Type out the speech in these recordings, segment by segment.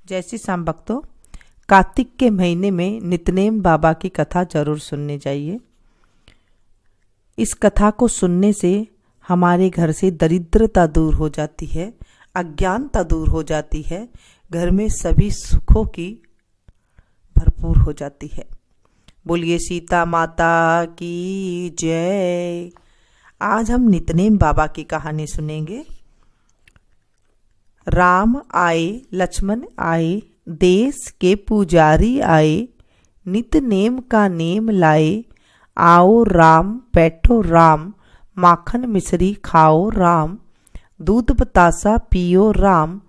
जय श्री श्याम भक्तों, कार्तिक के महीने में नितनेम बाबा की कथा जरूर सुनने चाहिए। इस कथा को सुनने से हमारे घर से दरिद्रता दूर हो जाती है, अज्ञानता दूर हो जाती है, घर में सभी सुखों की भरपूर हो जाती है। बोलिए सीता माता की जय। आज हम नितनेम बाबा की कहानी सुनेंगे। राम आए, लक्ष्मण आए, देश के पुजारी आए, नित नेम का नेम लाए। आओ राम बैठो राम, माखन मिश्री खाओ राम। दूध बतासा पियो राम,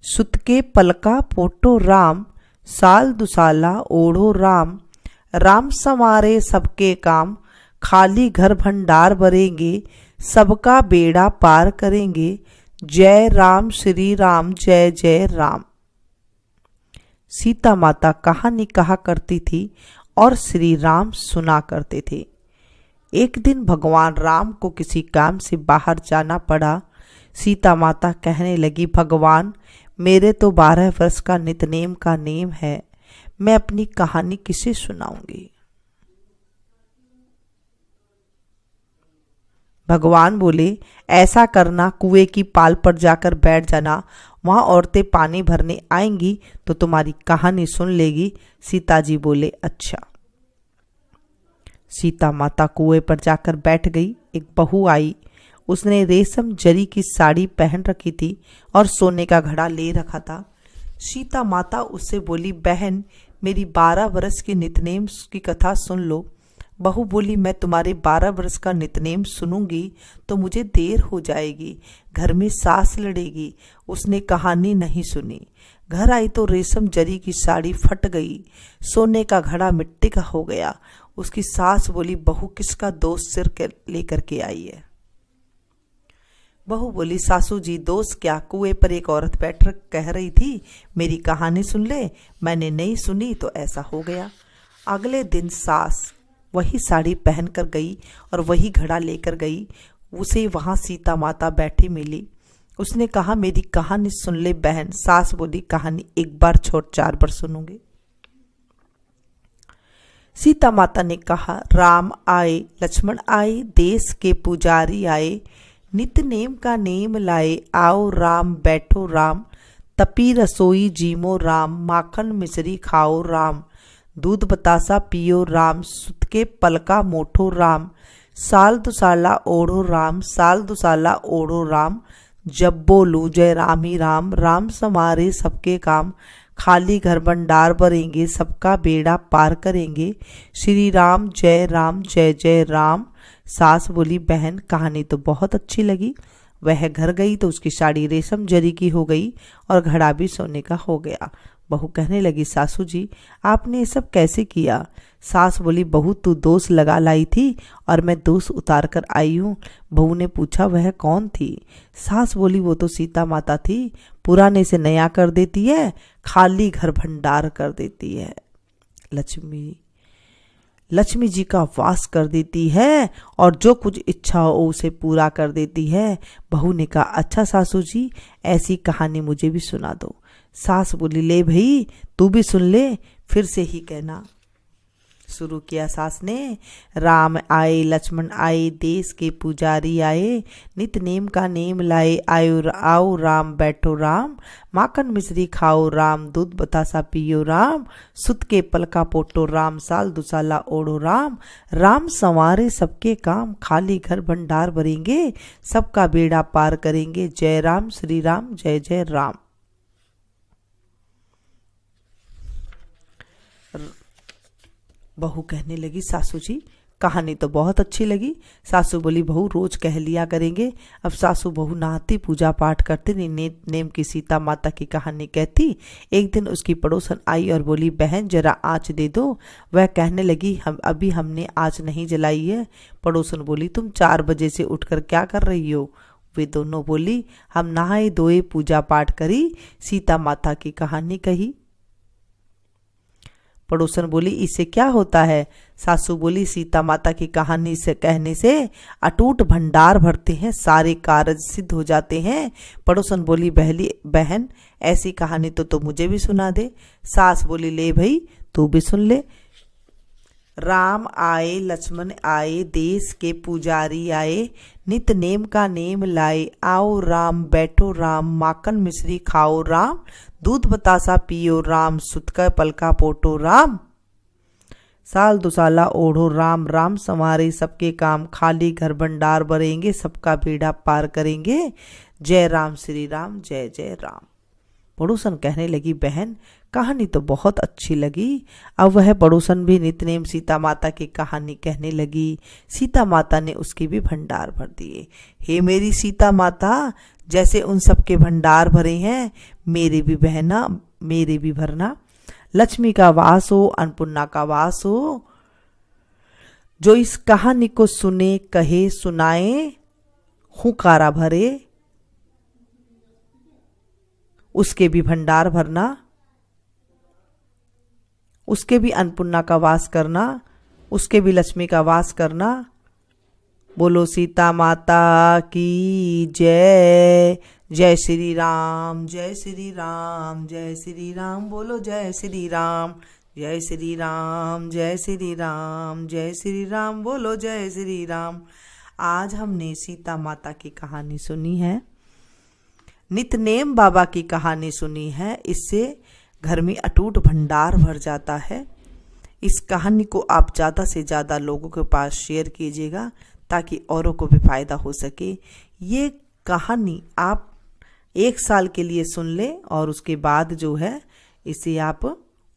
सुत के पलका पोटो राम। साल दुसाला ओढ़ो राम, राम संवारे सबके काम। खाली घर भंडार भरेंगे, सबका बेड़ा पार करेंगे। जय राम श्री राम, जय जय राम। सीता माता कहानी कहा करती थी और श्री राम सुना करते थे। एक दिन भगवान राम को किसी काम से बाहर जाना पड़ा। सीता माता कहने लगी, भगवान मेरे तो 12 वर्ष का नितनेम का नेम है, मैं अपनी कहानी किसे सुनाऊंगी। भगवान बोले, ऐसा करना, कुएं की पाल पर जाकर बैठ जाना, वहां औरतें पानी भरने आएंगी तो तुम्हारी कहानी सुन लेगी। सीता जी बोले, अच्छा। सीता माता कुएं पर जाकर बैठ गई। एक बहू आई, उसने रेशम जरी की साड़ी पहन रखी थी और सोने का घड़ा ले रखा था। सीता माता उससे बोली, बहन मेरी 12 वर्ष की नितनेम की कथा सुन लो। बहू बोली, मैं तुम्हारे 12 वर्ष का नितनेम सुनूंगी तो मुझे देर हो जाएगी, घर में सास लड़ेगी। उसने कहानी नहीं सुनी। घर आई तो रेशम जरी की साड़ी फट गई, सोने का घड़ा मिट्टी का हो गया। उसकी सास बोली, बहू किसका दोष सिर लेकर के आई है। बहू बोली, सासू जी दोष क्या, कुएं पर एक औरत बैठ कह रही थी मेरी कहानी सुन ले, मैंने नहीं सुनी तो ऐसा हो गया। अगले दिन सास वही साड़ी पहन कर गई और वही घड़ा लेकर गई। उसे वहां सीता माता बैठी मिली। उसने कहा, मेरी कहानी सुन ले बहन। सास बोली, कहानी एक बार छोड़ 4 बार सुनूंगी। सीता माता ने कहा, राम आए, लक्ष्मण आए, देश के पुजारी आए, नित नेम का नेम लाए। आओ राम बैठो राम, तपी रसोई जीमो राम। माखन मिश्री खाओ राम, दूध बतासा पियो राम। सुत के पलका मोठो राम, साल दुसाला ओढ़ो राम। साल दुसाला ओढ़ो राम, जब बोलूं जय राम ही राम। राम संवारे सबके काम, खाली घर भंडार भरेंगे, सबका बेड़ा पार करेंगे। श्री राम जय राम, जय जय राम। सास बोली, बहन कहानी तो बहुत अच्छी लगी। वह घर गई तो उसकी साड़ी रेशम जरी की हो गई और घड़ा भी सोने का हो गया। बहू कहने लगी, सासू जी आपने ये सब कैसे किया। सास बोली, बहू तू दोष लगा लाई थी और मैं दोष उतार कर आई हूँ। बहू ने पूछा, वह कौन थी। सास बोली, वो तो सीता माता थी, पुराने से नया कर देती है, खाली घर भंडार कर देती है, लक्ष्मी जी का वास कर देती है और जो कुछ इच्छा हो उसे पूरा कर देती है। बहू ने कहा, अच्छा सासू जी ऐसी कहानी मुझे भी सुना दो। सास बोली, ले भाई तू भी सुन ले, फिर से ही कहना। शुरू किया सास ने, राम आए, लक्ष्मण आए, देश के पुजारी आए, नित नेम का नेम लाए। आओ राम बैठो राम, माखन मिश्री खाओ राम। दूध बतासा पियो राम, सुत के पलका पोटो राम। साल दुसाला ओढ़ो राम, राम संवारे सबके काम। खाली घर भंडार भरेंगे, सबका बेड़ा पार करेंगे। जय राम श्री राम, जय जय राम। बहू कहने लगी, सासू जी कहानी तो बहुत अच्छी लगी। सासू बोली, बहू रोज कह लिया करेंगे। अब सासू बहू नहाती, पूजा पाठ करते, नेम की सीता माता की कहानी कहती। एक दिन उसकी पड़ोसन आई और बोली, बहन जरा आँच दे दो। वह कहने लगी, अभी हमने आँच नहीं जलाई है। पड़ोसन बोली, तुम 4 बजे से उठकर क्या कर रही हो। वे दोनों बोली, हम नहाए धोए, पूजा पाठ करी, सीता माता की कहानी कही। पड़ोसन बोली इससे क्या होता है? सासू बोली सीता माता की कहानी से कहने से अटूट भंडार भरते हैं, सारे कार्य सिद्ध हो जाते हैं। पड़ोसन बोली बहन ऐसी कहानी तो मुझे भी सुना दे। सास बोली ले भाई तू भी सुन ले। राम आए लक्ष्मण आए, देश के पुजारी आए, नित नेम का नेम लाए, आओ राम बैठो राम, माखन मिश्री खाओ राम, दूध बतासा पियो राम, सुत का पलका पोटो राम। साल दुसाला ओढ़ो राम, राम संवारे सबके काम, खाली घर भंडार भरेंगे, सबका बेड़ा पार करेंगे, जय राम श्री राम जय जय राम। पड़ोसन कहने लगी बहन कहानी तो बहुत अच्छी लगी। अब वह पड़ोसन भी नितनेम सीता माता की कहानी कहने लगी। सीता माता ने उसके भी भंडार भर दिए। हे मेरी सीता माता, जैसे उन सब के भंडार भरे हैं मेरे भी बहना, मेरे भी भरना। लक्ष्मी का वास हो, अन्नपूर्णा का वास हो, जो इस कहानी को सुने कहे सुनाए, हुंकारा भरे उसके भी भंडार भरना, उसके भी अन्नपूर्णा का वास करना, उसके भी लक्ष्मी का वास करना। बोलो सीता माता की जय। जय श्री राम जय श्री राम जय श्री राम। बोलो जय श्री राम जय श्री राम जय श्री राम जय श्री राम। बोलो जय श्री राम। आज हमने सीता माता की कहानी सुनी है, नितनेम बाबा की कहानी सुनी है। इससे घर में अटूट भंडार भर जाता है। इस कहानी को आप ज़्यादा से ज़्यादा लोगों के पास शेयर कीजिएगा ताकि औरों को भी फायदा हो सके। ये कहानी आप 1 साल के लिए सुन लें और उसके बाद जो है इसे आप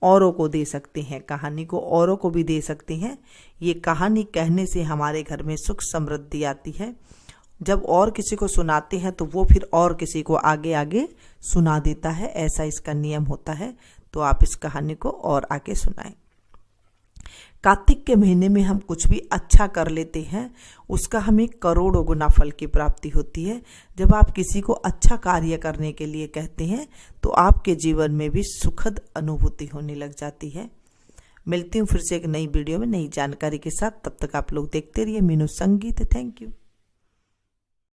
औरों को दे सकते हैं, कहानी को औरों को भी दे सकते हैं। ये कहानी कहने से हमारे घर में सुख समृद्धि आती है। जब और किसी को सुनाते हैं तो वो फिर और किसी को आगे आगे सुना देता है, ऐसा इसका नियम होता है। तो आप इस कहानी को और आगे सुनाएं। कार्तिक के महीने में हम कुछ भी अच्छा कर लेते हैं, उसका हमें करोड़ों गुना फल की प्राप्ति होती है। जब आप किसी को अच्छा कार्य करने के लिए कहते हैं तो आपके जीवन में भी सुखद अनुभूति होने लग जाती है। मिलती हूँ फिर से एक नई वीडियो में नई जानकारी के साथ। तब तक आप लोग देखते रहिए मीनू संगीत। Thank you.